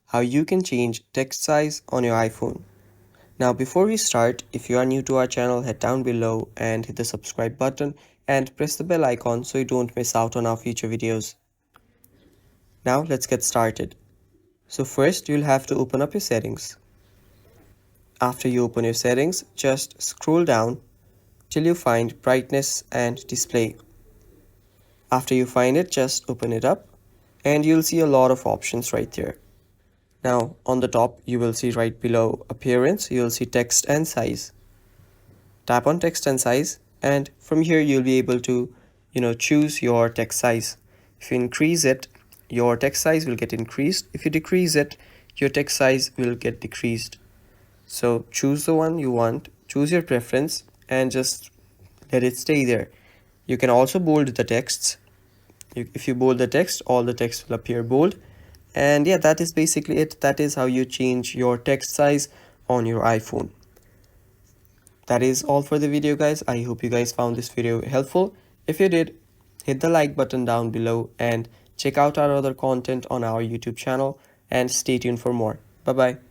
how you can change text size on your iPhone. Now before we start, if you are new to our channel, head down below and hit the subscribe button and press the bell icon so you don't miss out on our future videos. Now let's get started. So first you'll have to open up your settings. After you open your settings, just scroll down till you find brightness and display. After you find it, just open it up and you'll see a lot of options right there. Now on the top you will see right below appearance, you'll see text and size. Tap on text and size and from here you'll be able to choose your text size. If you increase it, your text size will get increased. If you decrease it, your text size will get decreased. So choose the one you want, choose your preference and just let it stay there. You can also bold the texts. If you bold the text, all the text will appear bold. And yeah, that is basically it. That is how you change your text size on your iPhone. That is all for the video, guys. I hope you guys found this video helpful. If you did, hit the like button down below and check out our other content on our YouTube channel and stay tuned for more. Bye bye.